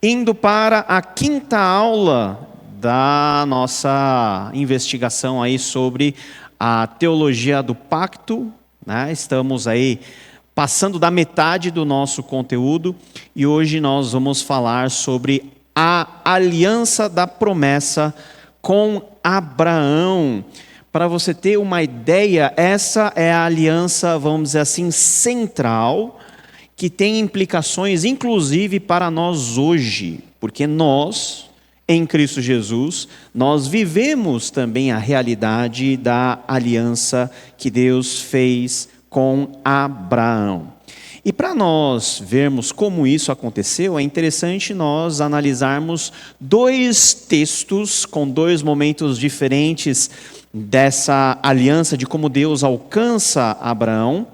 Indo para a quinta aula da nossa investigação aí sobre a teologia do pacto, né? Estamos aí passando da metade do nosso conteúdo e hoje nós vamos falar sobre a aliança da promessa com Abraão. Para você ter uma ideia, essa é a aliança, vamos dizer assim, central, que tem implicações inclusive para nós hoje, porque nós, em Cristo Jesus, nós vivemos também a realidade da aliança que Deus fez com Abraão. E para nós vermos como isso aconteceu, é interessante nós analisarmos dois textos com dois momentos diferentes dessa aliança, de como Deus alcança Abraão.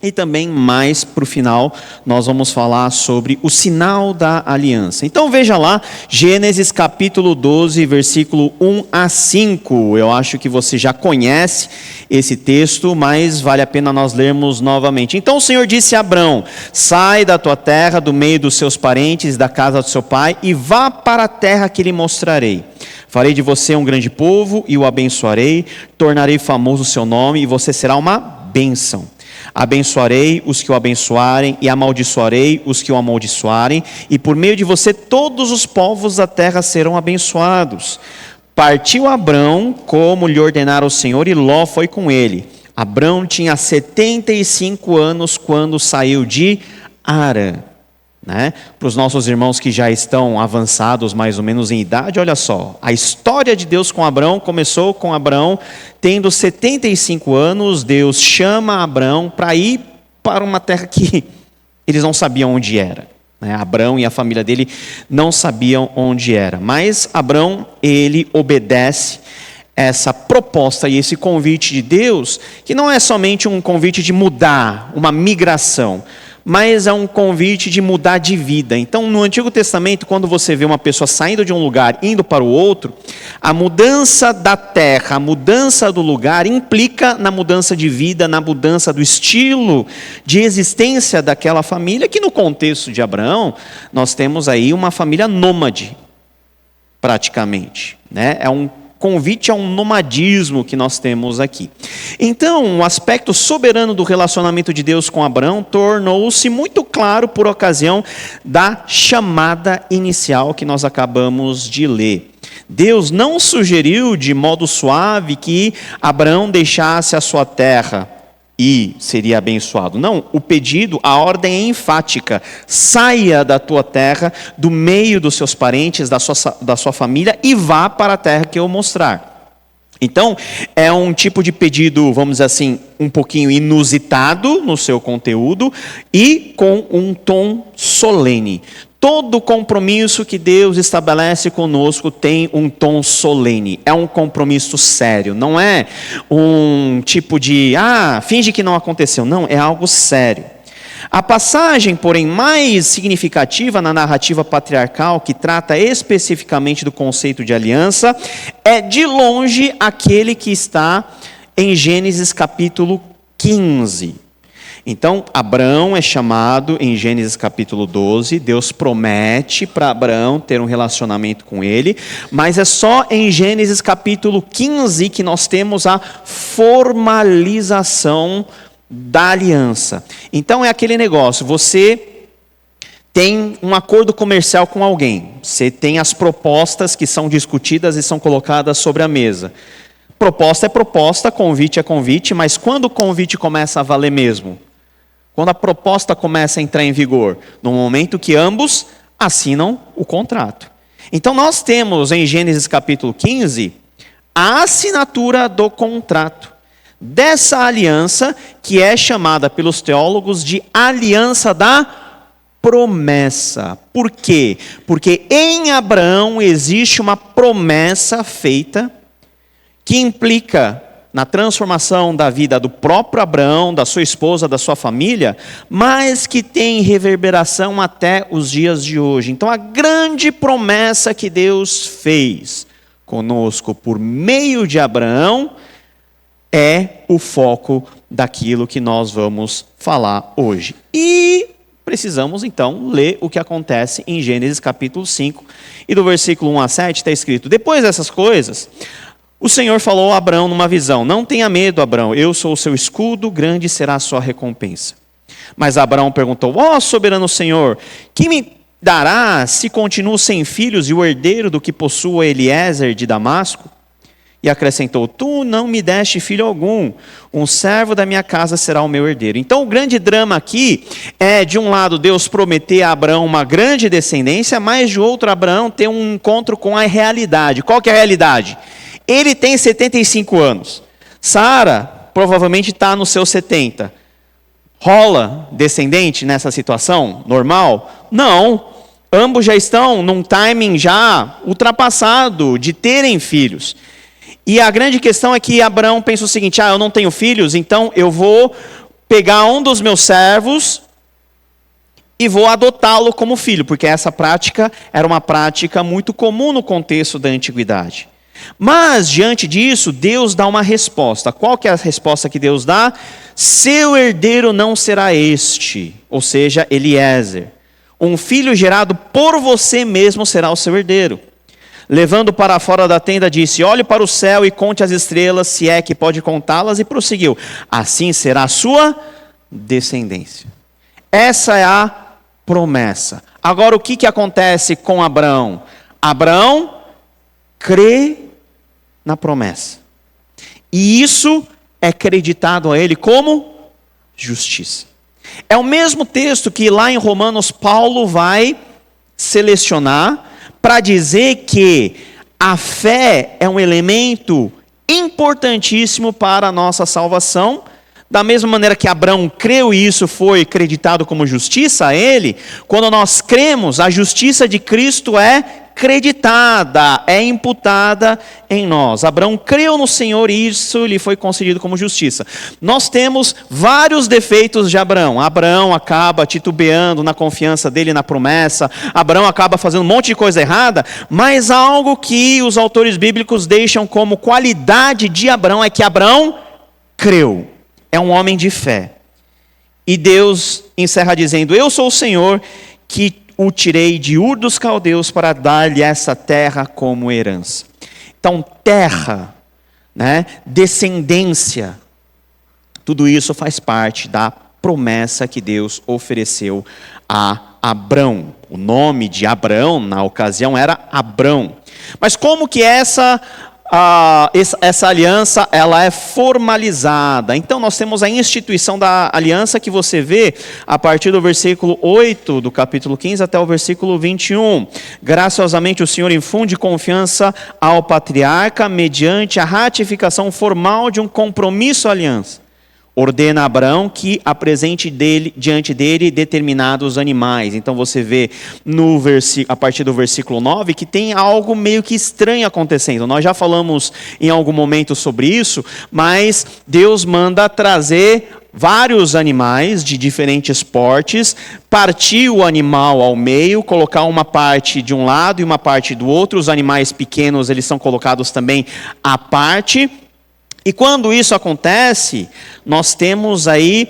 E também mais para o final, nós vamos falar sobre o sinal da aliança. Então veja lá, Gênesis capítulo 12, versículo 1 a 5. Eu acho que você já conhece esse texto, mas vale a pena nós lermos novamente. Então o Senhor disse a Abrão: sai da tua terra, do meio dos seus parentes, da casa do seu pai, e vá para a terra que lhe mostrarei. Farei de você um grande povo e o abençoarei, tornarei famoso o seu nome e você será uma bênção. Abençoarei os que o abençoarem e amaldiçoarei os que o amaldiçoarem, e por meio de você todos os povos da terra serão abençoados. Partiu Abrão como lhe ordenara o Senhor, e Ló foi com ele. Abrão tinha 75 anos quando saiu de Harã. Para os nossos irmãos que já estão avançados mais ou menos em idade, olha só, a história de Deus com Abrão começou com Abrão tendo 75 anos. Deus chama Abrão para ir para uma terra que eles não sabiam onde era. Abrão e a família dele não sabiam onde era, mas Abrão, ele obedece essa proposta e esse convite de Deus, que não é somente um convite de mudar, uma migração, mas é um convite de mudar de vida. Então, no Antigo Testamento, quando você vê uma pessoa saindo de um lugar, indo para o outro, a mudança da terra, a mudança do lugar, implica na mudança de vida, na mudança do estilo de existência daquela família, que no contexto de Abraão, nós temos aí uma família nômade, praticamente. É um convite a um nomadismo que nós temos aqui. Então, o aspecto soberano do relacionamento de Deus com Abraão tornou-se muito claro por ocasião da chamada inicial que nós acabamos de ler. Deus não sugeriu de modo suave que Abraão deixasse a sua terra e seria abençoado. Não, o pedido, a ordem é enfática: saia da tua terra, do meio dos seus parentes, da sua família, e vá para a terra que eu mostrar. Então, é um tipo de pedido, vamos dizer assim, um pouquinho inusitado no seu conteúdo e com um tom solene. Todo compromisso que Deus estabelece conosco tem um tom solene. É um compromisso sério. Não é um tipo de, finge que não aconteceu. Não, é algo sério. A passagem, porém, mais significativa na narrativa patriarcal, que trata especificamente do conceito de aliança, é de longe aquele que está em Gênesis capítulo 15. Então, Abraão é chamado em Gênesis capítulo 12, Deus promete para Abraão ter um relacionamento com ele, mas é só em Gênesis capítulo 15 que nós temos a formalização da aliança. Então é aquele negócio, você tem um acordo comercial com alguém, você tem as propostas que são discutidas e são colocadas sobre a mesa. Proposta é proposta, convite é convite, mas quando o convite começa a valer mesmo? Quando a proposta começa a entrar em vigor? No momento que ambos assinam o contrato. Então nós temos em Gênesis capítulo 15 a assinatura do contrato dessa aliança, que é chamada pelos teólogos de aliança da promessa. Por quê? Porque em Abraão existe uma promessa feita que implica na transformação da vida do próprio Abraão, da sua esposa, da sua família, mas que tem reverberação até os dias de hoje. Então a grande promessa que Deus fez conosco por meio de Abraão é o foco daquilo que nós vamos falar hoje. E precisamos então ler o que acontece em Gênesis capítulo 5, e do versículo 1 a 7 está escrito: depois dessas coisas, o Senhor falou a Abrão numa visão: não tenha medo, Abrão, eu sou o seu escudo, grande será a sua recompensa. Mas Abrão perguntou: ó soberano Senhor, que me dará se continuo sem filhos e o herdeiro do que possua Eliezer de Damasco? E acrescentou: tu não me deste filho algum, um servo da minha casa será o meu herdeiro. Então o grande drama aqui é, de um lado, Deus prometer a Abraão uma grande descendência, mas de outro, Abraão ter um encontro com a realidade. Qual que é a realidade? Ele tem 75 anos, Sara provavelmente está nos seus 70. Rola descendente nessa situação normal? Não. Ambos já estão num timing já ultrapassado de terem filhos. E a grande questão é que Abraão pensa o seguinte: eu não tenho filhos, então eu vou pegar um dos meus servos e vou adotá-lo como filho, porque essa prática era uma prática muito comum no contexto da antiguidade. Mas, diante disso, Deus dá uma resposta. Qual que é a resposta que Deus dá? Seu herdeiro não será este, ou seja, Eliezer. Um filho gerado por você mesmo será o seu herdeiro. Levando para fora da tenda, disse: olhe para o céu e conte as estrelas, se é que pode contá-las, e prosseguiu: assim será a sua descendência. Essa é a promessa. Agora, o que acontece com Abraão? Abraão crê na promessa. E isso é creditado a ele como justiça. É o mesmo texto que lá em Romanos Paulo vai selecionar para dizer que a fé é um elemento importantíssimo para a nossa salvação. Da mesma maneira que Abraão creu e isso foi creditado como justiça a ele, quando nós cremos, a justiça de Cristo é creditada, é imputada em nós. Abraão creu no Senhor e isso lhe foi concedido como justiça. Nós temos vários defeitos de Abraão. Abraão acaba titubeando na confiança dele na promessa. Abraão acaba fazendo um monte de coisa errada, mas algo que os autores bíblicos deixam como qualidade de Abraão é que Abraão creu. É um homem de fé. E Deus encerra dizendo: eu sou o Senhor que o tirei de Ur dos Caldeus para dar-lhe essa terra como herança. Então, terra, descendência, tudo isso faz parte da promessa que Deus ofereceu a Abrão. O nome de Abraão, na ocasião, era Abrão. Mas como que essa aliança ela é formalizada? Então nós temos a instituição da aliança que você vê a partir do versículo 8 do capítulo 15 até o versículo 21. Graciosamente o Senhor infunde confiança ao patriarca mediante a ratificação formal de um compromisso à aliança. Ordena a Abraão que apresente diante dele determinados animais. Então você vê a partir do versículo 9 que tem algo meio que estranho acontecendo. Nós já falamos em algum momento sobre isso, mas Deus manda trazer vários animais de diferentes portes, partir o animal ao meio, colocar uma parte de um lado e uma parte do outro. Os animais pequenos eles são colocados também à parte. E quando isso acontece, nós temos aí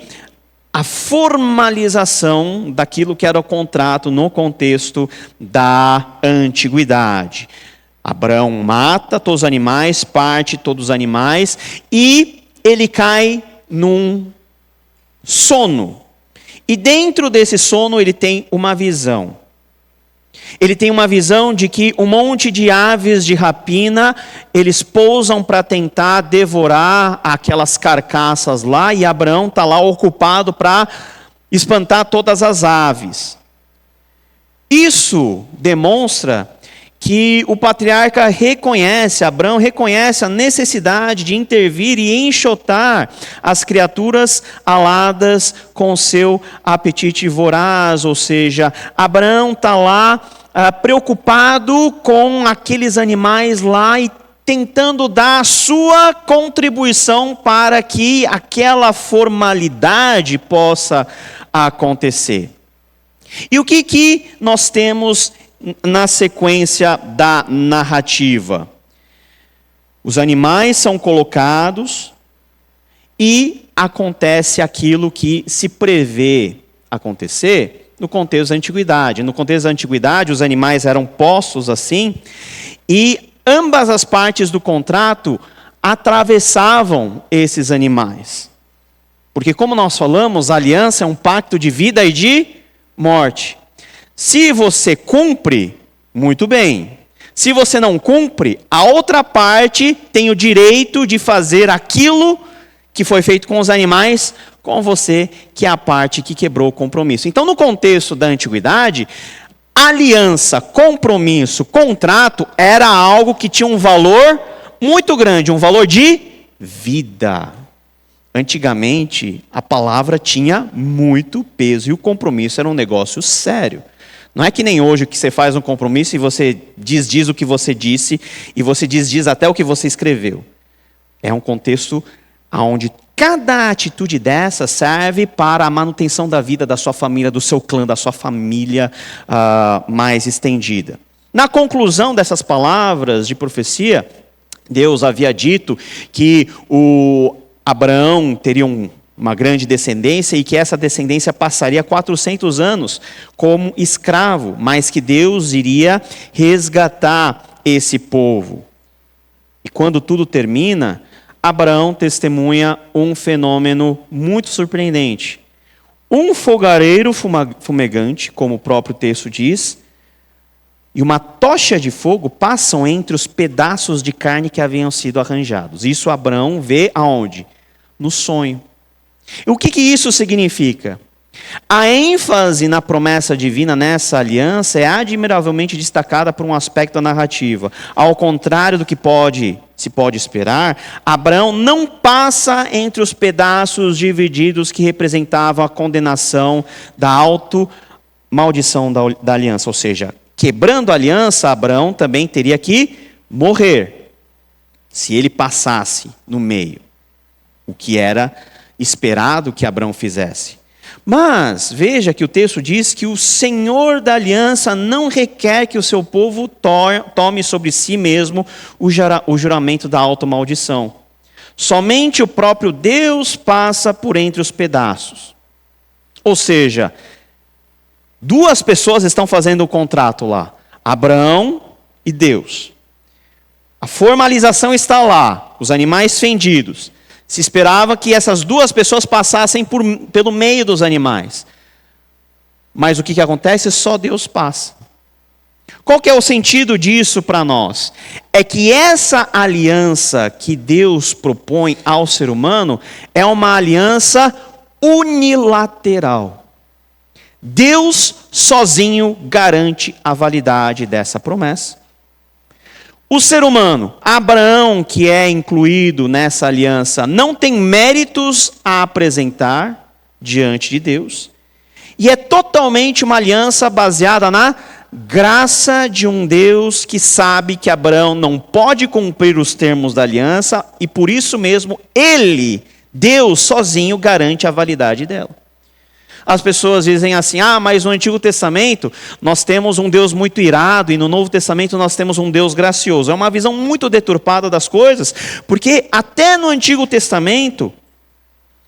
a formalização daquilo que era o contrato no contexto da antiguidade. Abraão mata todos os animais, parte todos os animais, e ele cai num sono. E dentro desse sono ele tem uma visão. Ele tem uma visão de que um monte de aves de rapina, eles pousam para tentar devorar aquelas carcaças lá, e Abraão está lá ocupado para espantar todas as aves. Isso demonstra que o patriarca Abraão reconhece a necessidade de intervir e enxotar as criaturas aladas com seu apetite voraz, ou seja, Abraão está lá preocupado com aqueles animais lá e tentando dar a sua contribuição para que aquela formalidade possa acontecer. E o que nós temos na sequência da narrativa? Os animais são colocados e acontece aquilo que se prevê acontecer, no contexto da antiguidade. No contexto da antiguidade, os animais eram postos assim, e ambas as partes do contrato atravessavam esses animais. Porque, como nós falamos, a aliança é um pacto de vida e de morte. Se você cumpre, muito bem. Se você não cumpre, a outra parte tem o direito de fazer aquilo que foi feito com os animais, com você, que é a parte que quebrou o compromisso. Então, no contexto da antiguidade, aliança, compromisso, contrato era algo que tinha um valor muito grande, um valor de vida. Antigamente, a palavra tinha muito peso e o compromisso era um negócio sério. Não é que nem hoje que você faz um compromisso e você diz o que você disse e você diz até o que você escreveu. É um contexto onde cada atitude dessa serve para a manutenção da vida da sua família, do seu clã, da sua família mais estendida. Na conclusão dessas palavras de profecia, Deus havia dito que o Abraão teria uma grande descendência e que essa descendência passaria 400 anos como escravo, mas que Deus iria resgatar esse povo. E quando tudo termina, Abraão testemunha um fenômeno muito surpreendente. Um fogareiro fumegante, como o próprio texto diz, e uma tocha de fogo passam entre os pedaços de carne que haviam sido arranjados. Isso Abraão vê aonde? No sonho. E o que isso significa? A ênfase na promessa divina nessa aliança é admiravelmente destacada por um aspecto da narrativa. Ao contrário do que se pode esperar, Abraão não passa entre os pedaços divididos que representavam a condenação da auto-maldição da aliança. Ou seja, quebrando a aliança, Abraão também teria que morrer, se ele passasse no meio, o que era esperado que Abraão fizesse. Mas veja que o texto diz que o Senhor da aliança não requer que o seu povo tome sobre si mesmo o juramento da automaldição. Somente o próprio Deus passa por entre os pedaços. Ou seja, duas pessoas estão fazendo o contrato lá, Abraão e Deus. A formalização está lá, os animais fendidos. Se esperava que essas duas pessoas passassem pelo meio dos animais. Mas o que acontece? Só Deus passa. Qual que é o sentido disso para nós? É que essa aliança que Deus propõe ao ser humano é uma aliança unilateral. Deus sozinho garante a validade dessa promessa. O ser humano, Abraão, que é incluído nessa aliança, não tem méritos a apresentar diante de Deus. E é totalmente uma aliança baseada na graça de um Deus que sabe que Abraão não pode cumprir os termos da aliança e por isso mesmo ele, Deus sozinho, garante a validade dela. As pessoas dizem assim, mas no Antigo Testamento nós temos um Deus muito irado e no Novo Testamento nós temos um Deus gracioso. É uma visão muito deturpada das coisas, porque até no Antigo Testamento,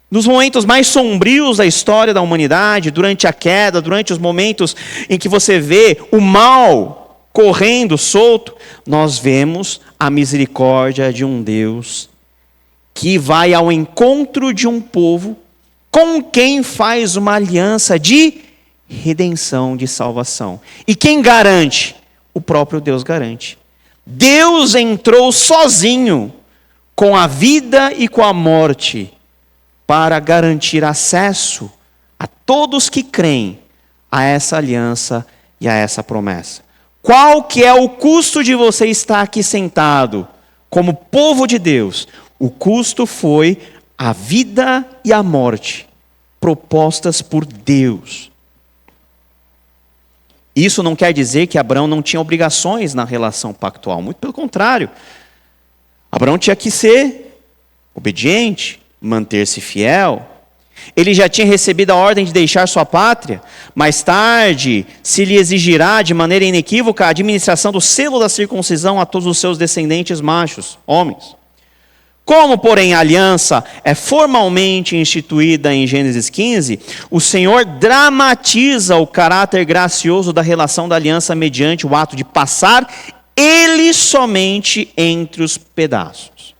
nos momentos mais sombrios da história da humanidade, durante a queda, durante os momentos em que você vê o mal correndo solto, nós vemos a misericórdia de um Deus que vai ao encontro de um povo com quem faz uma aliança de redenção, de salvação. E quem garante? O próprio Deus garante. Deus entrou sozinho com a vida e com a morte para garantir acesso a todos que creem a essa aliança e a essa promessa. Qual que é o custo de você estar aqui sentado como povo de Deus? O custo foi a vida e a morte propostas por Deus. Isso não quer dizer que Abraão não tinha obrigações na relação pactual, muito pelo contrário. Abraão tinha que ser obediente, manter-se fiel. Ele já tinha recebido a ordem de deixar sua pátria. Mais tarde, se lhe exigirá de maneira inequívoca a administração do selo da circuncisão a todos os seus descendentes machos, homens. Como, porém, a aliança é formalmente instituída em Gênesis 15, o Senhor dramatiza o caráter gracioso da relação da aliança mediante o ato de passar ele somente entre os pedaços.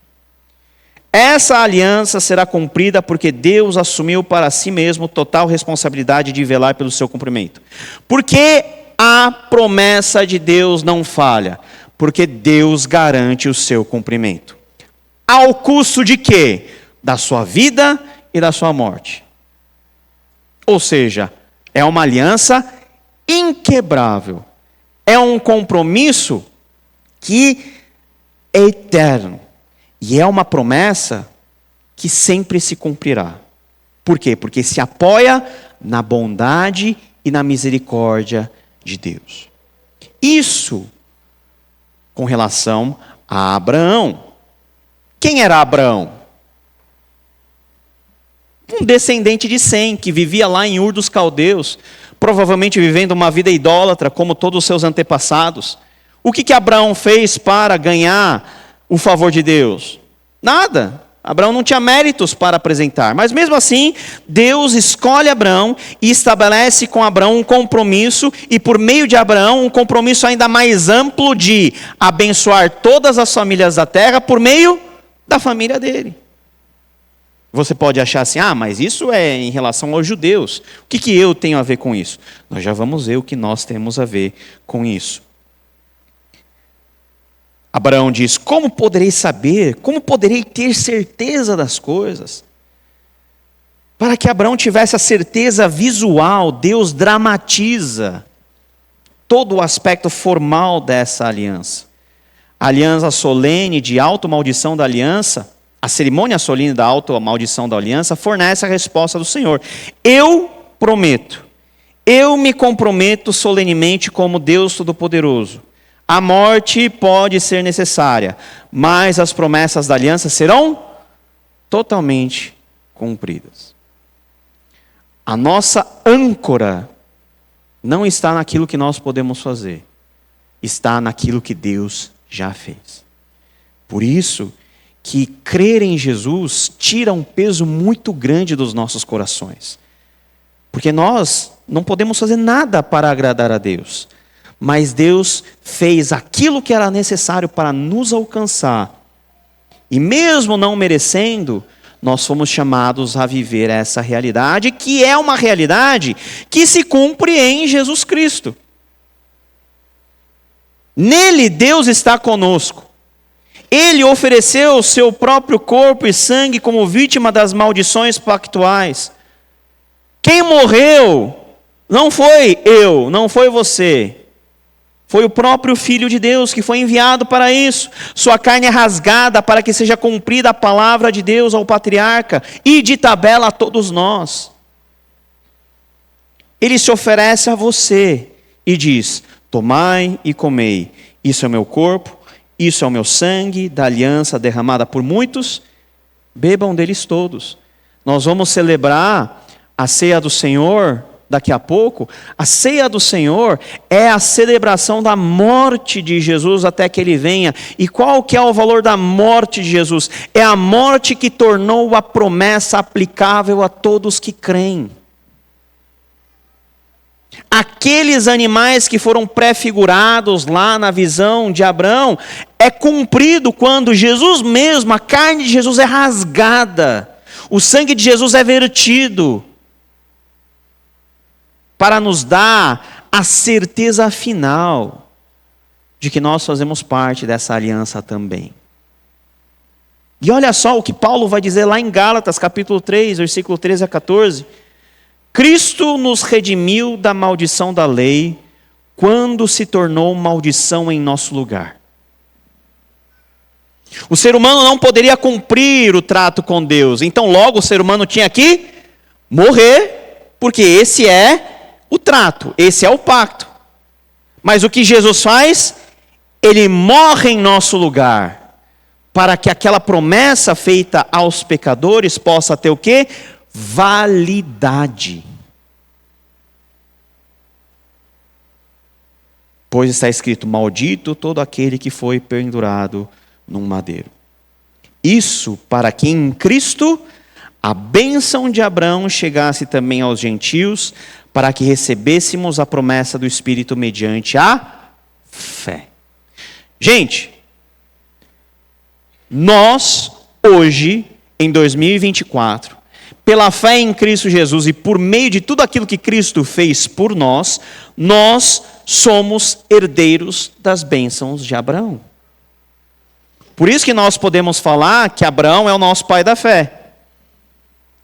Essa aliança será cumprida porque Deus assumiu para si mesmo total responsabilidade de velar pelo seu cumprimento. Porque a promessa de Deus não falha, porque Deus garante o seu cumprimento. Ao custo de quê? Da sua vida e da sua morte. Ou seja, é uma aliança inquebrável. É um compromisso que é eterno. E é uma promessa que sempre se cumprirá. Por quê? Porque se apoia na bondade e na misericórdia de Deus. Isso com relação a Abraão. Quem era Abraão? Um descendente de Sem, que vivia lá em Ur dos Caldeus, provavelmente vivendo uma vida idólatra, como todos os seus antepassados. O que Abraão fez para ganhar o favor de Deus? Nada. Abraão não tinha méritos para apresentar. Mas mesmo assim, Deus escolhe Abraão e estabelece com Abraão um compromisso, e por meio de Abraão, um compromisso ainda mais amplo de abençoar todas as famílias da terra por meio da família dele. Você pode achar assim, mas isso é em relação aos judeus. O que eu tenho a ver com isso? Nós já vamos ver o que nós temos a ver com isso. Abraão diz, como poderei saber, como poderei ter certeza das coisas? Para que Abraão tivesse a certeza visual, Deus dramatiza todo o aspecto formal dessa aliança. A aliança solene de auto-maldição da aliança, a cerimônia solene da auto-maldição da aliança, fornece a resposta do Senhor. Eu prometo, eu me comprometo solenemente como Deus Todo-Poderoso. A morte pode ser necessária, mas as promessas da aliança serão totalmente cumpridas. A nossa âncora não está naquilo que nós podemos fazer, está naquilo que Deus já fez. Por isso que crer em Jesus tira um peso muito grande dos nossos corações. Porque nós não podemos fazer nada para agradar a Deus. Mas Deus fez aquilo que era necessário para nos alcançar. E mesmo não merecendo, nós fomos chamados a viver essa realidade, que é uma realidade que se cumpre em Jesus Cristo. Nele Deus está conosco. Ele ofereceu o seu próprio corpo e sangue como vítima das maldições pactuais. Quem morreu não foi eu, não foi você. Foi o próprio Filho de Deus que foi enviado para isso. Sua carne é rasgada para que seja cumprida a palavra de Deus ao patriarca e de tabela a todos nós. Ele se oferece a você e diz, tomai e comei, isso é o meu corpo, isso é o meu sangue da aliança derramada por muitos, bebam deles todos. Nós vamos celebrar a ceia do Senhor daqui a pouco. A ceia do Senhor é a celebração da morte de Jesus até que Ele venha. E qual que é o valor da morte de Jesus? É a morte que tornou a promessa aplicável a todos que creem. Aqueles animais que foram prefigurados lá na visão de Abraão, é cumprido quando Jesus mesmo, a carne de Jesus é rasgada, o sangue de Jesus é vertido, para nos dar a certeza final de que nós fazemos parte dessa aliança também. E olha só o que Paulo vai dizer lá em Gálatas, capítulo 3, versículo 13 a 14. Cristo nos redimiu da maldição da lei, quando se tornou maldição em nosso lugar. O ser humano não poderia cumprir o trato com Deus, então logo o ser humano tinha que morrer, porque esse é o trato, esse é o pacto. Mas o que Jesus faz? Ele morre em nosso lugar, para que aquela promessa feita aos pecadores possa ter o quê? Validade. Pois está escrito, maldito todo aquele que foi pendurado num madeiro. Isso para que em Cristo a bênção de Abraão chegasse também aos gentios, para que recebêssemos a promessa do Espírito mediante a fé. Gente, nós hoje, em 2024, pela fé em Cristo Jesus e por meio de tudo aquilo que Cristo fez por nós, nós somos herdeiros das bênçãos de Abraão. Por isso que nós podemos falar que Abraão é o nosso pai da fé.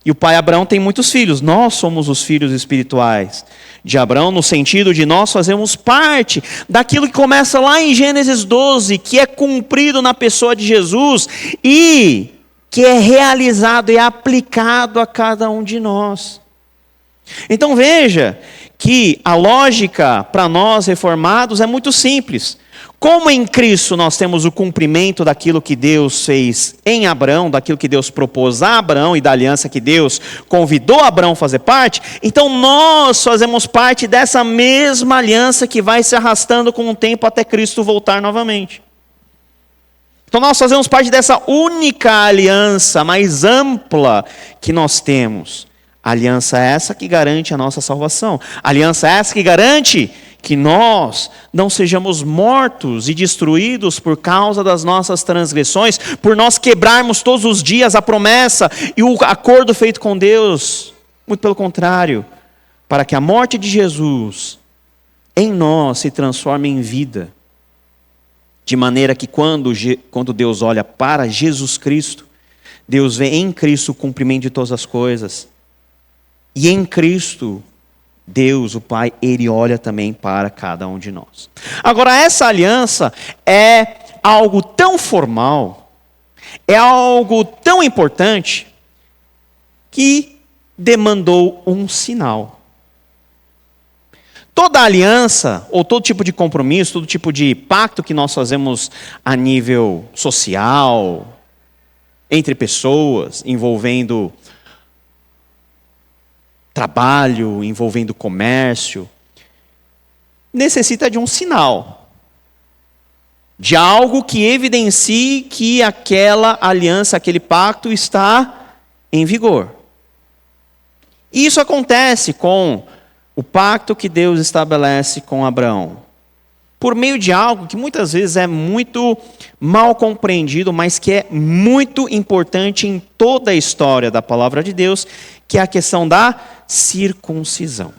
E o pai Abraão tem muitos filhos. Nós somos os filhos espirituais de Abraão, no sentido de nós fazemos parte daquilo que começa lá em Gênesis 12, que é cumprido na pessoa de Jesus e que é realizado e aplicado a cada um de nós. Então veja que a lógica para nós reformados é muito simples. Como em Cristo nós temos o cumprimento daquilo que Deus fez em Abraão, daquilo que Deus propôs a Abraão e da aliança que Deus convidou Abraão a fazer parte, então nós fazemos parte dessa mesma aliança que vai se arrastando com o tempo até Cristo voltar novamente. Então nós fazemos parte dessa única aliança mais ampla que nós temos. Aliança essa que garante a nossa salvação. Aliança essa que garante que nós não sejamos mortos e destruídos por causa das nossas transgressões, por nós quebrarmos todos os dias a promessa e o acordo feito com Deus. Muito pelo contrário, para que a morte de Jesus em nós se transforme em vida. De maneira que quando Deus olha para Jesus Cristo, Deus vê em Cristo o cumprimento de todas as coisas. E em Cristo, Deus, o Pai, Ele olha também para cada um de nós. Agora, essa aliança é algo tão formal, é algo tão importante, que demandou um sinal. Toda aliança, ou todo tipo de compromisso, todo tipo de pacto que nós fazemos a nível social, entre pessoas, envolvendo trabalho, envolvendo comércio, necessita de um sinal, de algo que evidencie que aquela aliança, aquele pacto está em vigor. E isso acontece com o pacto que Deus estabelece com Abraão, por meio de algo que muitas vezes é muito mal compreendido, mas que é muito importante em toda a história da palavra de Deus, que é a questão da circuncisão.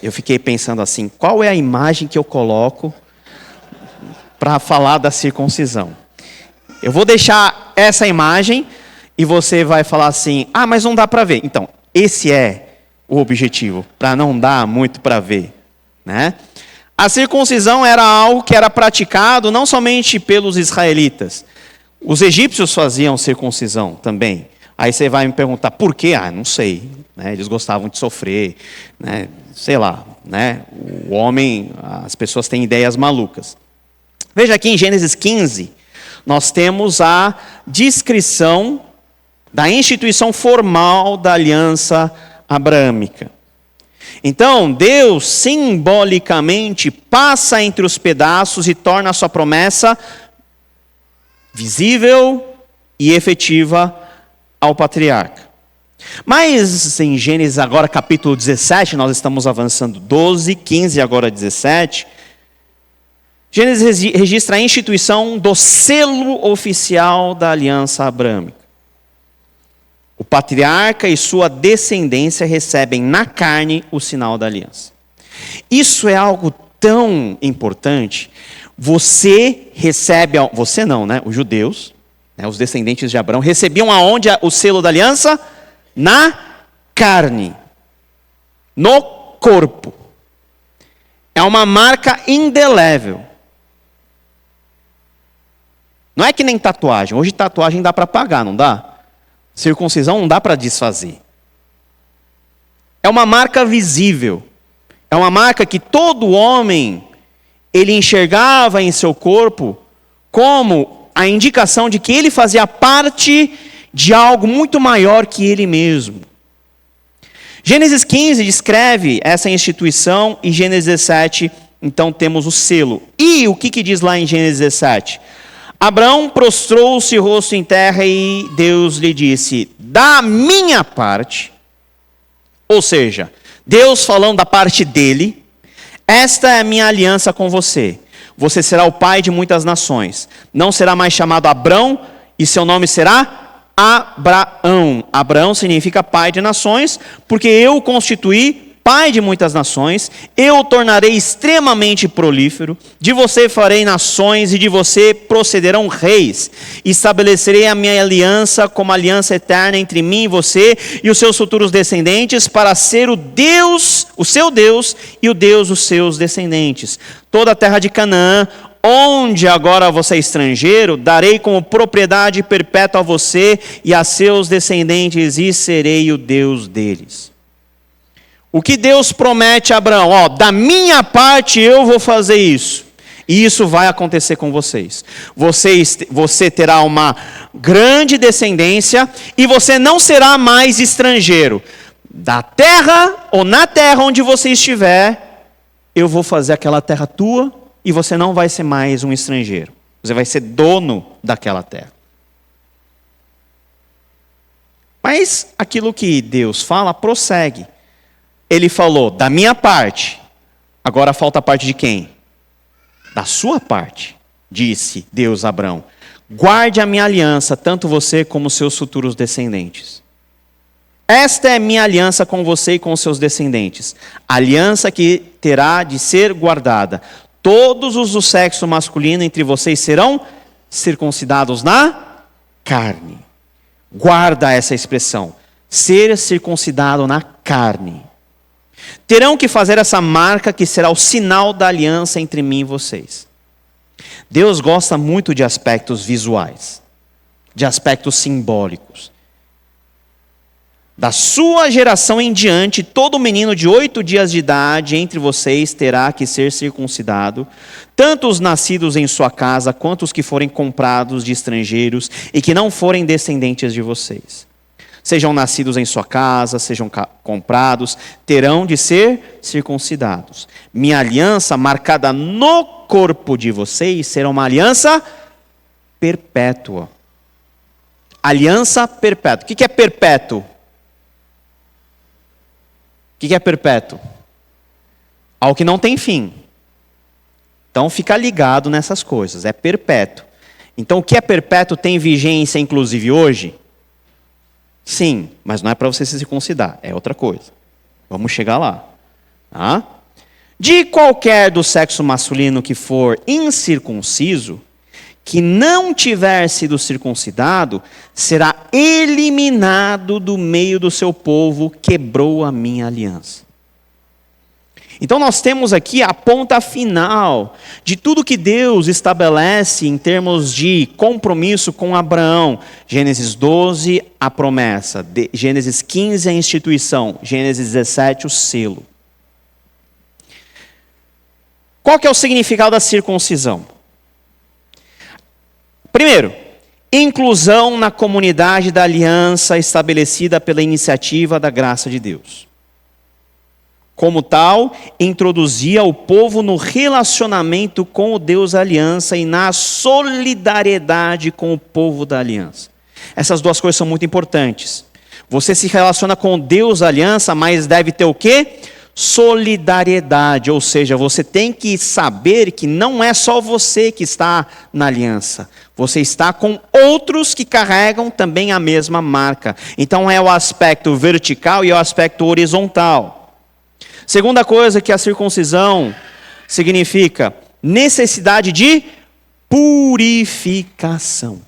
Eu fiquei pensando assim, qual é a imagem que eu coloco para falar da circuncisão? Eu vou deixar essa imagem e você vai falar assim, mas não dá para ver. Então, esse é o objetivo, para não dar muito para ver, né? A circuncisão era algo que era praticado não somente pelos israelitas. Os egípcios faziam circuncisão também. Aí você vai me perguntar, por quê? Não sei. Né? Eles gostavam de sofrer, né? Sei lá. Né? O homem, as pessoas têm ideias malucas. Veja aqui em Gênesis 15, nós temos a descrição da instituição formal da aliança abraâmica. Então, Deus simbolicamente passa entre os pedaços e torna a sua promessa visível e efetiva ao patriarca. Mas em Gênesis agora capítulo 17, nós estamos avançando 12, 15 agora 17, Gênesis registra a instituição do selo oficial da aliança abraâmica. O patriarca e sua descendência recebem na carne o sinal da aliança. Isso é algo tão importante. Você recebe, você não, né? Os judeus, né? Os descendentes de Abraão, recebiam aonde o selo da aliança? Na carne, no corpo. É uma marca indelével. Não é que nem tatuagem. Hoje tatuagem dá para pagar, não dá? Circuncisão não dá para desfazer. É uma marca visível. É uma marca que todo homem, ele enxergava em seu corpo como a indicação de que ele fazia parte de algo muito maior que ele mesmo. Gênesis 15 descreve essa instituição e Gênesis 17, então temos o selo. E o que diz lá em Gênesis 17? Abraão prostrou-se rosto em terra e Deus lhe disse: da minha parte, ou seja, Deus falando da parte dele, esta é a minha aliança com você. Você será o pai de muitas nações. Não será mais chamado Abrão, e seu nome será Abraão. Abraão significa pai de nações, porque eu o constituí pai de muitas nações, eu o tornarei extremamente prolífero, de você farei nações e de você procederão reis. Estabelecerei a minha aliança como aliança eterna entre mim e você e os seus futuros descendentes, para ser o seu Deus e o Deus dos seus descendentes. Toda a terra de Canaã, onde agora você é estrangeiro, darei como propriedade perpétua a você e a seus descendentes, e serei o Deus deles. O que Deus promete a Abraão? Da minha parte eu vou fazer isso. E isso vai acontecer com vocês. Você terá uma grande descendência e você não será mais estrangeiro. Da terra ou na terra onde você estiver, eu vou fazer aquela terra tua e você não vai ser mais um estrangeiro. Você vai ser dono daquela terra. Mas aquilo que Deus fala prossegue. Ele falou, da minha parte. Agora falta a parte de quem? Da sua parte, disse Deus a Abraão. Guarde a minha aliança, tanto você como seus futuros descendentes. Esta é minha aliança com você e com seus descendentes. Aliança que terá de ser guardada. Todos os do sexo masculino entre vocês serão circuncidados na carne. Guarda essa expressão. Ser circuncidado na carne. Terão que fazer essa marca que será o sinal da aliança entre mim e vocês. Deus gosta muito de aspectos visuais, de aspectos simbólicos. Da sua geração em diante, todo menino de 8 dias de idade entre vocês terá que ser circuncidado, tanto os nascidos em sua casa, quanto os que forem comprados de estrangeiros e que não forem descendentes de vocês. Sejam nascidos em sua casa, sejam comprados, terão de ser circuncidados. Minha aliança marcada no corpo de vocês será uma aliança perpétua. Aliança perpétua. O que é perpétuo? O que é perpétuo? Algo que não tem fim. Então fica ligado nessas coisas, é perpétuo. Então o que é perpétuo tem vigência inclusive hoje? Sim, mas não é para você se circuncidar, é outra coisa. Vamos chegar lá. Tá? De qualquer do sexo masculino que for incircunciso, que não tiver sido circuncidado, será eliminado do meio do seu povo, quebrou a minha aliança. Então nós temos aqui a ponta final de tudo que Deus estabelece em termos de compromisso com Abraão. Gênesis 12, a promessa. Gênesis 15, a instituição. Gênesis 17, o selo. Qual que é o significado da circuncisão? Primeiro, inclusão na comunidade da aliança estabelecida pela iniciativa da graça de Deus. Como tal, introduzia o povo no relacionamento com o Deus da aliança e na solidariedade com o povo da aliança. Essas duas coisas são muito importantes. Você se relaciona com o Deus da aliança, mas deve ter o quê? Solidariedade, ou seja, você tem que saber que não é só você que está na aliança. Você está com outros que carregam também a mesma marca. Então é o aspecto vertical e o aspecto horizontal. Segunda coisa que a circuncisão significa, necessidade de purificação.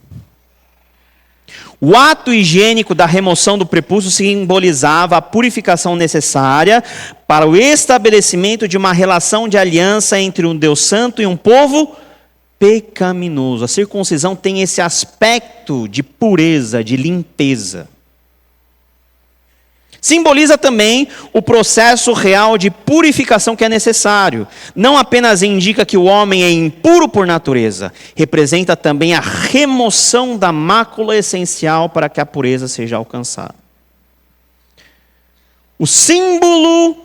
O ato higiênico da remoção do prepúcio simbolizava a purificação necessária para o estabelecimento de uma relação de aliança entre um Deus santo e um povo pecaminoso. A circuncisão tem esse aspecto de pureza, de limpeza. Simboliza também o processo real de purificação que é necessário. Não apenas indica que o homem é impuro por natureza, representa também a remoção da mácula essencial para que a pureza seja alcançada. O símbolo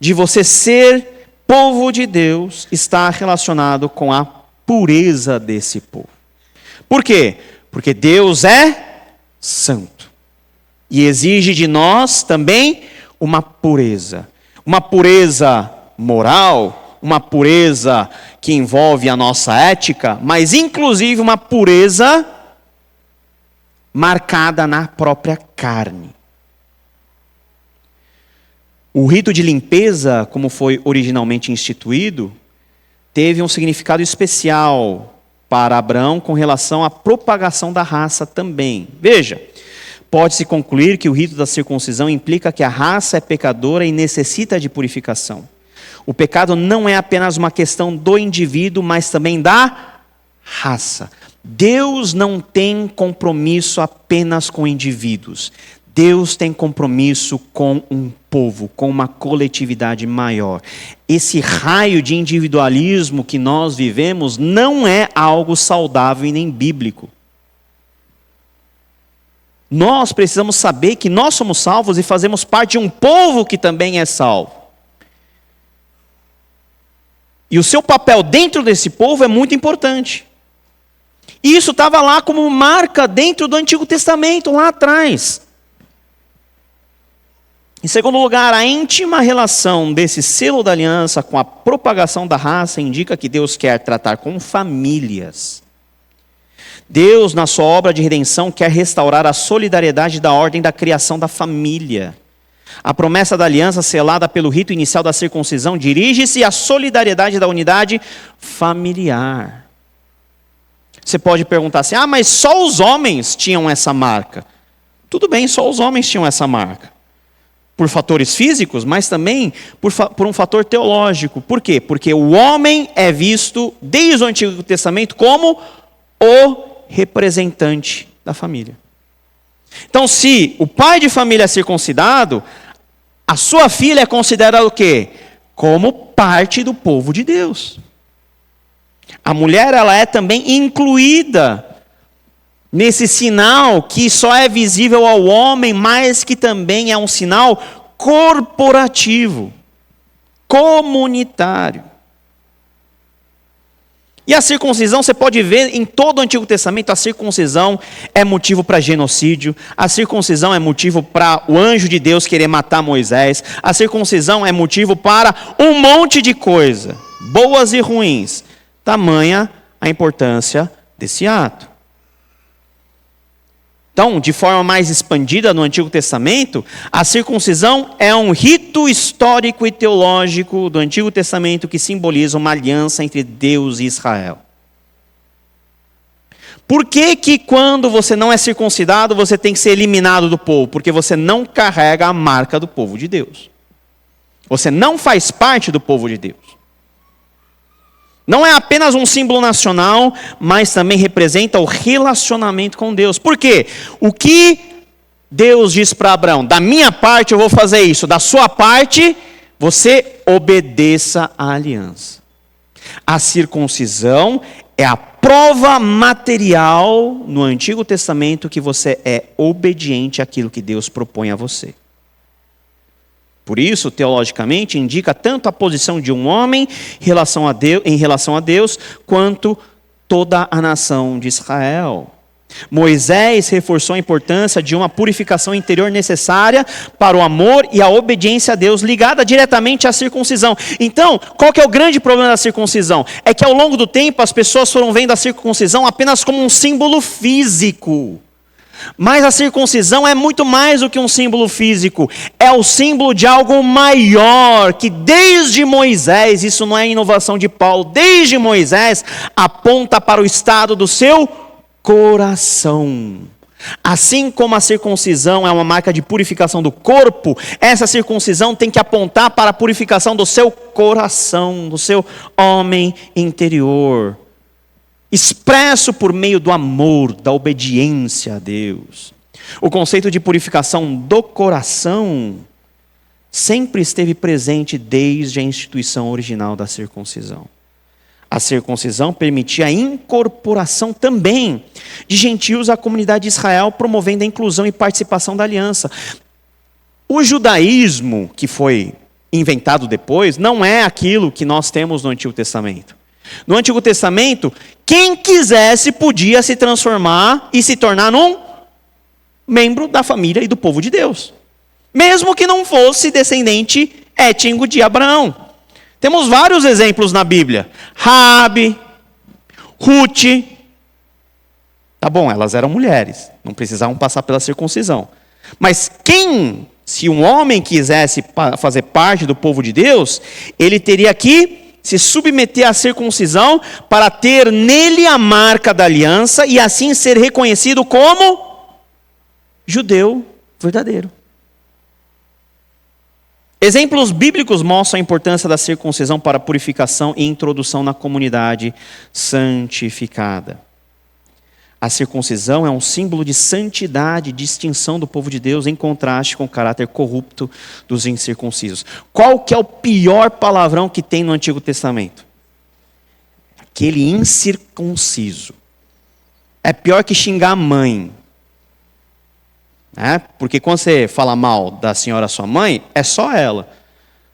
de você ser povo de Deus está relacionado com a pureza desse povo. Por quê? Porque Deus é santo. E exige de nós também uma pureza. Uma pureza moral, uma pureza que envolve a nossa ética, mas inclusive uma pureza marcada na própria carne. O rito de limpeza, como foi originalmente instituído, teve um significado especial para Abraão com relação à propagação da raça também. Veja, pode-se concluir que o rito da circuncisão implica que a raça é pecadora e necessita de purificação. O pecado não é apenas uma questão do indivíduo, mas também da raça. Deus não tem compromisso apenas com indivíduos. Deus tem compromisso com um povo, com uma coletividade maior. Esse raio de individualismo que nós vivemos não é algo saudável e nem bíblico. Nós precisamos saber que nós somos salvos e fazemos parte de um povo que também é salvo. E o seu papel dentro desse povo é muito importante. E isso estava lá como marca dentro do Antigo Testamento, lá atrás. Em segundo lugar, a íntima relação desse selo da aliança com a propagação da raça indica que Deus quer tratar com famílias. Deus, na sua obra de redenção, quer restaurar a solidariedade da ordem da criação da família. A promessa da aliança selada pelo rito inicial da circuncisão dirige-se à solidariedade da unidade familiar. Você pode perguntar assim, mas só os homens tinham essa marca. Tudo bem, só os homens tinham essa marca. Por fatores físicos, mas também por um fator teológico. Por quê? Porque o homem é visto, desde o Antigo Testamento, como o representante da família. Então, se o pai de família é circuncidado, a sua filha é considerada o quê? Como parte do povo de Deus. A mulher, ela é também incluída nesse sinal que só é visível ao homem, mas que também é um sinal corporativo, comunitário. E a circuncisão, você pode ver em todo o Antigo Testamento, a circuncisão é motivo para genocídio, a circuncisão é motivo para o anjo de Deus querer matar Moisés, a circuncisão é motivo para um monte de coisa, boas e ruins. Tamanha a importância desse ato. Então, de forma mais expandida no Antigo Testamento, a circuncisão é um rito histórico e teológico do Antigo Testamento que simboliza uma aliança entre Deus e Israel. Por que quando você não é circuncidado, você tem que ser eliminado do povo? Porque você não carrega a marca do povo de Deus. Você não faz parte do povo de Deus. Não é apenas um símbolo nacional, mas também representa o relacionamento com Deus. Por quê? O que Deus diz para Abraão? Da minha parte eu vou fazer isso, da sua parte você obedeça à aliança. A circuncisão é a prova material no Antigo Testamento que você é obediente àquilo que Deus propõe a você. Por isso, teologicamente, indica tanto a posição de um homem em relação a Deus, quanto toda a nação de Israel. Moisés reforçou a importância de uma purificação interior necessária para o amor e a obediência a Deus, ligada diretamente à circuncisão. Então, qual que é o grande problema da circuncisão? É que ao longo do tempo as pessoas foram vendo a circuncisão apenas como um símbolo físico. Mas a circuncisão é muito mais do que um símbolo físico. É o símbolo de algo maior, que desde Moisés, isso não é inovação de Paulo, desde Moisés aponta para o estado do seu coração. Assim como a circuncisão é uma marca de purificação do corpo, essa circuncisão tem que apontar para a purificação do seu coração, do seu homem interior. Expresso por meio do amor, da obediência a Deus. O conceito de purificação do coração sempre esteve presente desde a instituição original da circuncisão. A circuncisão permitia a incorporação também de gentios à comunidade de Israel, promovendo a inclusão e participação da aliança. O judaísmo, que foi inventado depois, não é aquilo que nós temos no Antigo Testamento. No Antigo Testamento, quem quisesse podia se transformar e se tornar um membro da família e do povo de Deus, mesmo que não fosse descendente étnico de Abraão. Temos vários exemplos na Bíblia. Raabe, Ruth. Tá bom, elas eram mulheres, não precisavam passar pela circuncisão. Mas se um homem quisesse fazer parte do povo de Deus, ele teria que se submeter à circuncisão para ter nele a marca da aliança e assim ser reconhecido como judeu verdadeiro. Exemplos bíblicos mostram a importância da circuncisão para a purificação e introdução na comunidade santificada. A circuncisão é um símbolo de santidade e distinção do povo de Deus, em contraste com o caráter corrupto dos incircuncisos. Qual que é o pior palavrão que tem no Antigo Testamento? Aquele incircunciso. É pior que xingar a mãe. Porque quando você fala mal da senhora sua mãe, é só ela.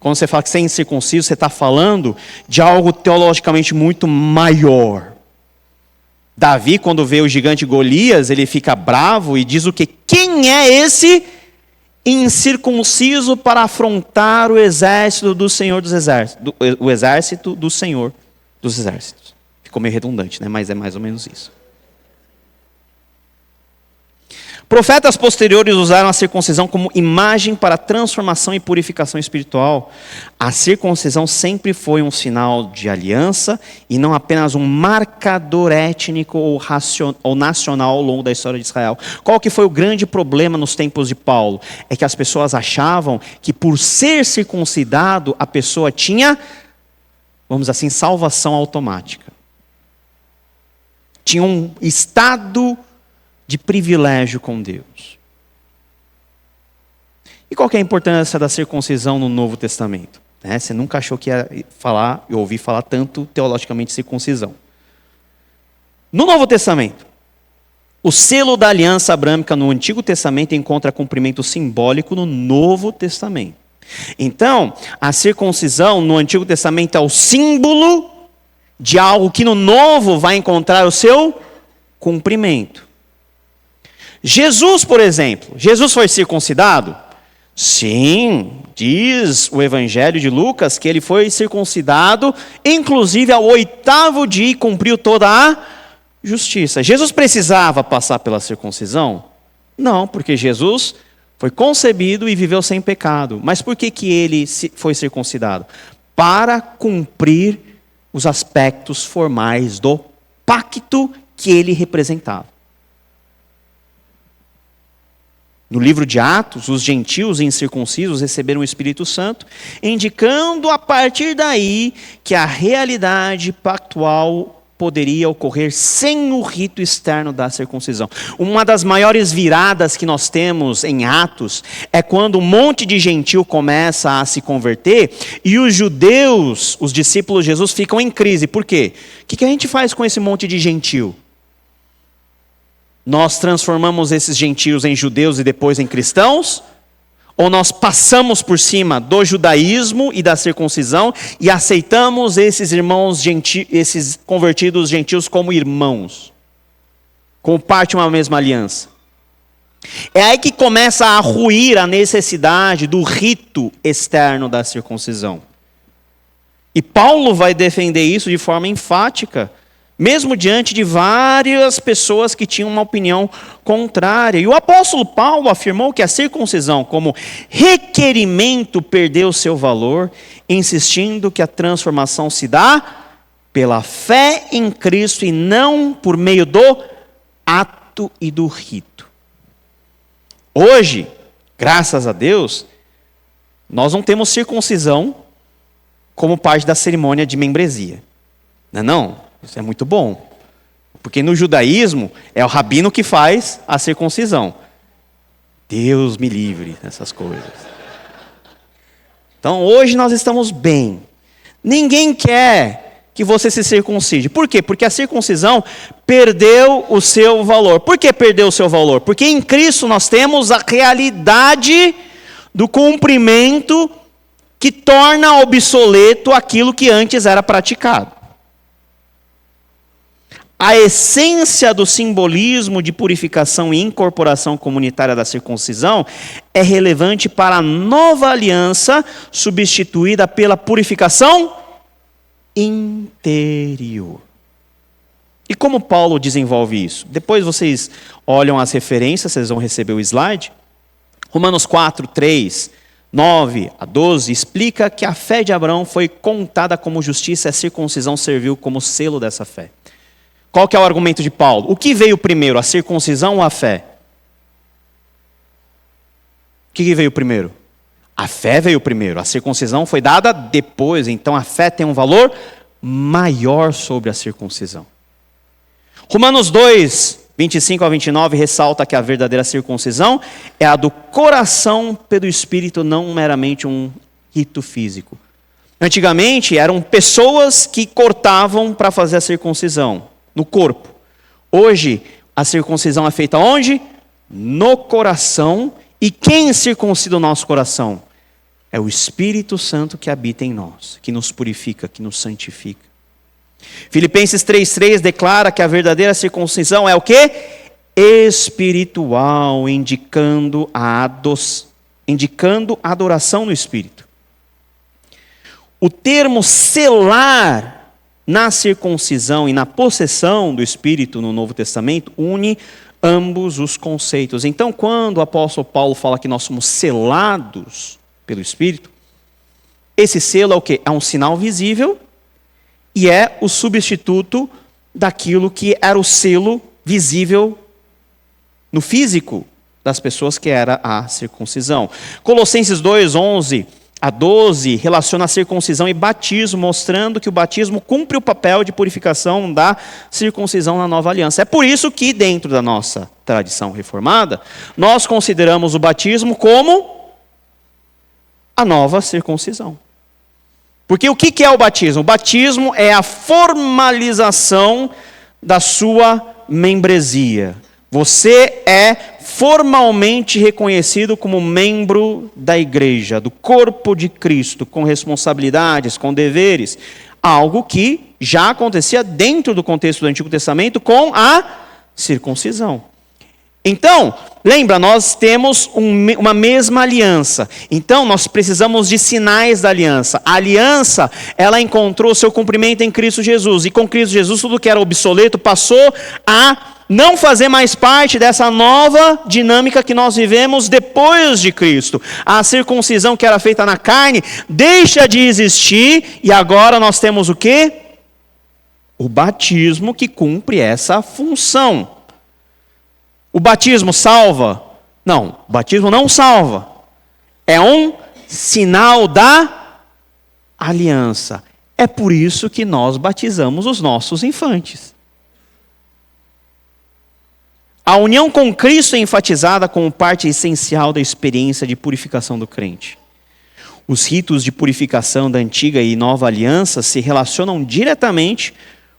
Quando você fala que você é incircunciso, você está falando de algo teologicamente muito maior. Davi, quando vê o gigante Golias, ele fica bravo e diz o quê? Quem é esse incircunciso para afrontar o exército do Senhor dos Exércitos? O exército do Senhor dos Exércitos. Ficou meio redundante, né? Mas é mais ou menos isso. Profetas posteriores usaram a circuncisão como imagem para transformação e purificação espiritual. A circuncisão sempre foi um sinal de aliança e não apenas um marcador étnico ou nacional ao longo da história de Israel. Qual que foi o grande problema nos tempos de Paulo? É que as pessoas achavam que por ser circuncidado a pessoa tinha, vamos dizer assim, salvação automática. Tinha um estado de privilégio com Deus. E qual que é a importância da circuncisão no Novo Testamento? Você nunca achou que ia ouvir falar tanto teologicamente circuncisão. No Novo Testamento, o selo da aliança abrâmica no Antigo Testamento encontra cumprimento simbólico no Novo Testamento. Então, a circuncisão no Antigo Testamento é o símbolo de algo que no Novo vai encontrar o seu cumprimento. Jesus, por exemplo, Jesus foi circuncidado? Sim, diz o Evangelho de Lucas que ele foi circuncidado, inclusive ao 8º dia e cumpriu toda a justiça. Jesus precisava passar pela circuncisão? Não, porque Jesus foi concebido e viveu sem pecado. Mas por que ele foi circuncidado? Para cumprir os aspectos formais do pacto que ele representava. No livro de Atos, os gentios e incircuncisos receberam o Espírito Santo, indicando a partir daí que a realidade pactual poderia ocorrer sem o rito externo da circuncisão. Uma das maiores viradas que nós temos em Atos é quando um monte de gentil começa a se converter e os judeus, os discípulos de Jesus, ficam em crise. Por quê? O que a gente faz com esse monte de gentil? Nós transformamos esses gentios em judeus e depois em cristãos? Ou nós passamos por cima do judaísmo e da circuncisão e aceitamos esses irmãos esses convertidos gentios como irmãos, como parte de uma mesma aliança? É aí que começa a ruir a necessidade do rito externo da circuncisão. E Paulo vai defender isso de forma enfática, mesmo diante de várias pessoas que tinham uma opinião contrária. E o apóstolo Paulo afirmou que a circuncisão, como requerimento, perdeu seu valor, insistindo que a transformação se dá pela fé em Cristo e não por meio do ato e do rito. Hoje, graças a Deus, nós não temos circuncisão como parte da cerimônia de membresia. Não. Isso é muito bom. Porque no judaísmo é o rabino que faz a circuncisão. Deus me livre dessas coisas. Então hoje nós estamos bem. Ninguém quer que você se circuncide. Por quê? Porque a circuncisão perdeu o seu valor. Por que perdeu o seu valor? Porque em Cristo nós temos a realidade do cumprimento que torna obsoleto aquilo que antes era praticado. a essência do simbolismo de purificação e incorporação comunitária da circuncisão é relevante para a nova aliança substituída pela purificação interior. E como Paulo desenvolve isso? Depois vocês olham as referências, vocês vão receber o slide. Romanos 4, 3, 9 a 12 explica que a fé de Abraão foi contada como justiça e a circuncisão serviu como selo dessa fé. Qual que é o argumento de Paulo? O que veio primeiro, a circuncisão ou a fé? O que veio primeiro? A fé veio primeiro, a circuncisão foi dada depois, então a fé tem um valor maior sobre a circuncisão. Romanos 2, 25 a 29 ressalta que a verdadeira circuncisão é a do coração pelo Espírito, não meramente um rito físico. Antigamente eram pessoas que cortavam para fazer a circuncisão no corpo. Hoje a circuncisão é feita onde? No coração. E quem circuncida o nosso coração? É o Espírito Santo que habita em nós, que nos purifica, que nos santifica. Filipenses 3,3 declara que a verdadeira circuncisão é o quê? Espiritual, indicando a adoração no Espírito. O termo selar na circuncisão e na possessão do Espírito no Novo Testamento une ambos os conceitos. Então, quando o apóstolo Paulo fala que nós somos selados pelo Espírito, esse selo é o quê? É um sinal visível e é o substituto daquilo que era o selo visível no físico das pessoas, que era a circuncisão. Colossenses 2, 11 a 12 relaciona a circuncisão e batismo, mostrando que o batismo cumpre o papel de purificação da circuncisão na nova aliança. É por isso que, dentro da nossa tradição reformada, nós consideramos o batismo como a nova circuncisão. Porque o que é o batismo? O batismo é a formalização da sua membresia. Você é formalmente reconhecido como membro da igreja, do corpo de Cristo, com responsabilidades, com deveres. Algo que já acontecia dentro do contexto do Antigo Testamento com a circuncisão. Então, lembra, nós temos uma mesma aliança. Então, nós precisamos de sinais da aliança. A aliança, ela encontrou seu cumprimento em Cristo Jesus. E com Cristo Jesus, tudo que era obsoleto passou a não fazer mais parte dessa nova dinâmica que nós vivemos depois de Cristo. A circuncisão que era feita na carne deixa de existir e agora nós temos o quê? O batismo que cumpre essa função. O batismo salva? Não, o batismo não salva. É um sinal da aliança. É por isso que nós batizamos os nossos infantes. A união com Cristo é enfatizada como parte essencial da experiência de purificação do crente. Os ritos de purificação da antiga e nova aliança se relacionam diretamente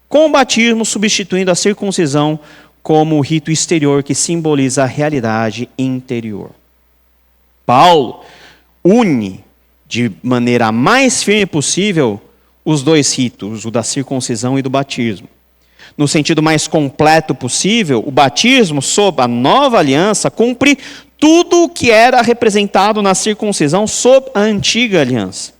com o batismo, substituindo a circuncisão como o rito exterior que simboliza a realidade interior. Paulo une de maneira mais firme possível os dois ritos, o da circuncisão e do batismo. No sentido mais completo possível, o batismo sob a nova aliança cumpre tudo o que era representado na circuncisão sob a antiga aliança.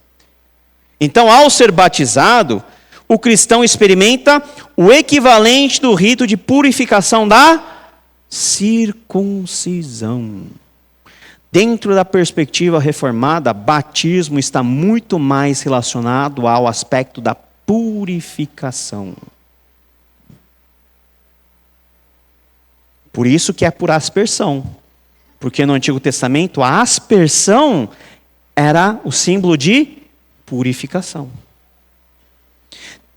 Então, ao ser batizado, o cristão experimenta o equivalente do rito de purificação da circuncisão. Dentro da perspectiva reformada, batismo está muito mais relacionado ao aspecto da purificação. Por isso que é por aspersão. Porque no Antigo Testamento a aspersão era o símbolo de purificação.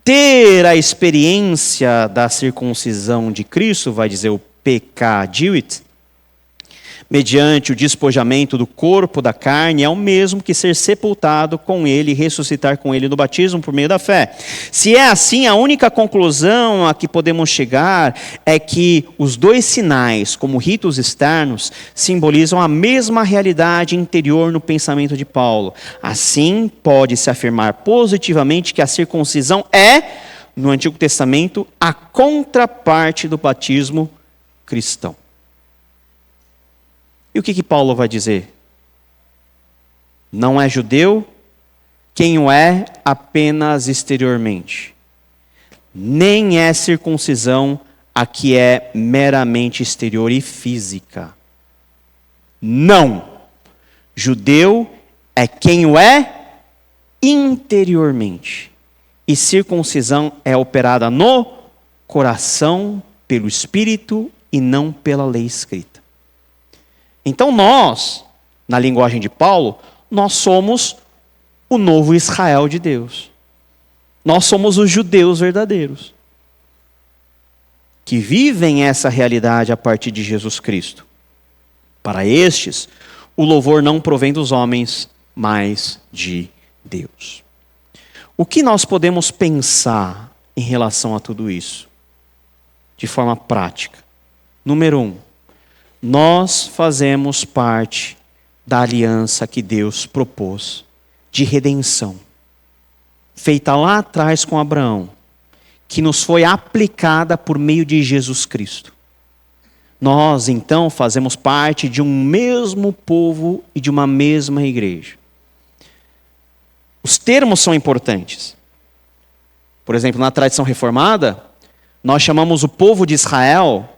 Ter a experiência da circuncisão de Cristo, vai dizer o PK Dewitt, mediante o despojamento do corpo da carne, é o mesmo que ser sepultado com ele e ressuscitar com ele no batismo por meio da fé. Se é assim, a única conclusão a que podemos chegar é que os dois sinais, como ritos externos, simbolizam a mesma realidade interior no pensamento de Paulo. Assim, pode-se afirmar positivamente que a circuncisão é, no Antigo Testamento, a contraparte do batismo cristão. E o que Paulo vai dizer? Não é judeu quem o é apenas exteriormente. Nem é circuncisão a que é meramente exterior e física. Não. Judeu é quem o é interiormente. E circuncisão é operada no coração, pelo Espírito e não pela lei escrita. Então nós, na linguagem de Paulo, nós somos o novo Israel de Deus. Nós somos os judeus verdadeiros, que vivem essa realidade a partir de Jesus Cristo. Para estes, o louvor não provém dos homens, mas de Deus. O que nós podemos pensar em relação a tudo isso? De forma prática. Número 1, nós fazemos parte da aliança que Deus propôs de redenção, feita lá atrás com Abraão, que nos foi aplicada por meio de Jesus Cristo. Nós, então, fazemos parte de um mesmo povo e de uma mesma igreja. Os termos são importantes. Por exemplo, na tradição reformada, nós chamamos o povo de Israel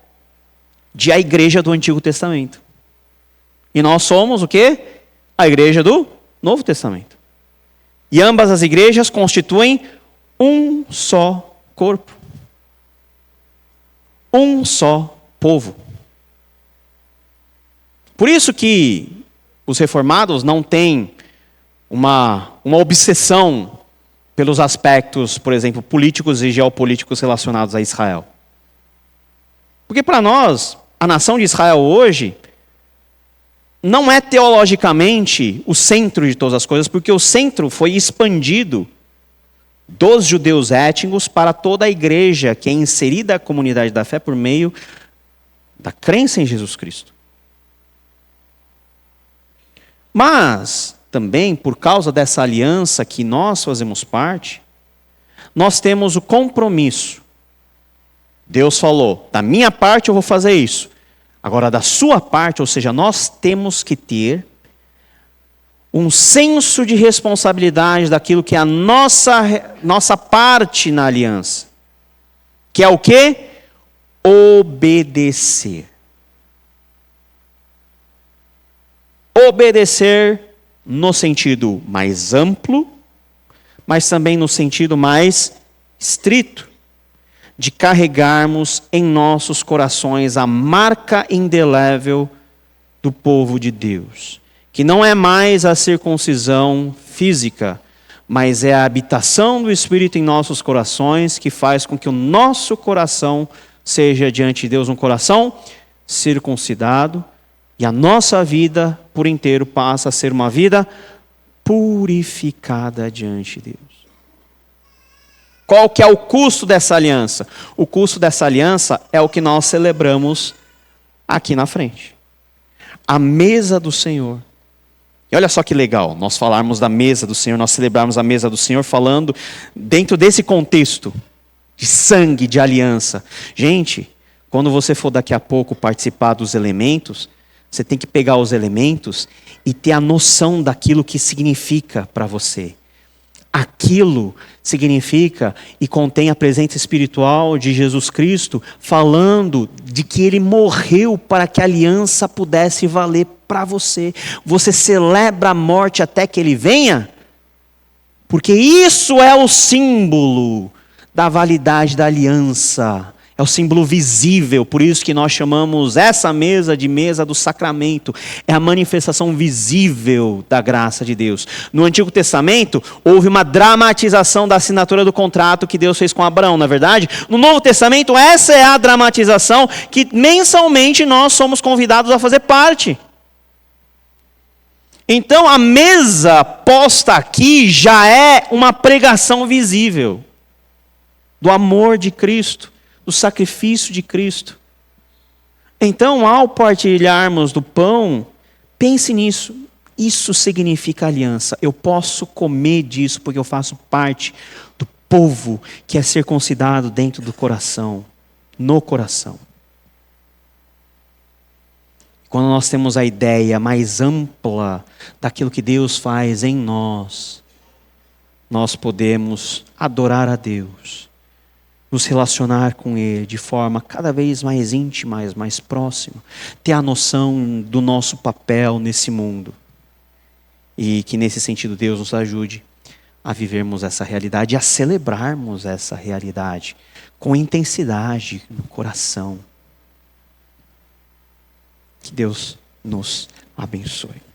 de a igreja do Antigo Testamento. E nós somos o quê? A igreja do Novo Testamento. E ambas as igrejas constituem um só corpo. Um só povo. Por isso que os reformados não têm uma obsessão pelos aspectos, por exemplo, políticos e geopolíticos relacionados a Israel. Porque para nós, a nação de Israel hoje não é teologicamente o centro de todas as coisas, porque o centro foi expandido dos judeus étnicos para toda a igreja que é inserida à comunidade da fé por meio da crença em Jesus Cristo. Mas, também, por causa dessa aliança que nós fazemos parte, nós temos o compromisso. Deus falou, da minha parte eu vou fazer isso. Agora, da sua parte, ou seja, nós temos que ter um senso de responsabilidade daquilo que é a nossa parte na aliança. Que é o quê? Obedecer. Obedecer no sentido mais amplo, mas também no sentido mais estrito, de carregarmos em nossos corações a marca indelével do povo de Deus, que não é mais a circuncisão física, mas é a habitação do Espírito em nossos corações, que faz com que o nosso coração seja diante de Deus um coração circuncidado, e a nossa vida por inteiro passa a ser uma vida purificada diante de Deus. Qual que é o custo dessa aliança? O custo dessa aliança é o que nós celebramos aqui na frente. A mesa do Senhor. E olha só que legal, nós falarmos da mesa do Senhor, nós celebrarmos a mesa do Senhor falando dentro desse contexto de sangue, de aliança. Gente, quando você for daqui a pouco participar dos elementos, você tem que pegar os elementos e ter a noção daquilo que significa para você. Aquilo significa e contém a presença espiritual de Jesus Cristo, falando de que Ele morreu para que a aliança pudesse valer para você. Você celebra a morte até que Ele venha, porque isso é o símbolo da validade da aliança. É o símbolo visível, por isso que nós chamamos essa mesa de mesa do sacramento. É a manifestação visível da graça de Deus. No Antigo Testamento, houve uma dramatização da assinatura do contrato que Deus fez com Abraão, não é verdade? No Novo Testamento, essa é a dramatização que mensalmente nós somos convidados a fazer parte. Então, a mesa posta aqui já é uma pregação visível do amor de Cristo, do sacrifício de Cristo. Então, ao partilharmos do pão, pense nisso. Isso significa aliança. Eu posso comer disso porque eu faço parte do povo que é circuncidado dentro do coração, no coração. Quando nós temos a ideia mais ampla daquilo que Deus faz em nós, nós podemos adorar a Deus, nos relacionar com Ele de forma cada vez mais íntima, mais próxima, ter a noção do nosso papel nesse mundo. E que nesse sentido Deus nos ajude a vivermos essa realidade e a celebrarmos essa realidade com intensidade no coração. Que Deus nos abençoe.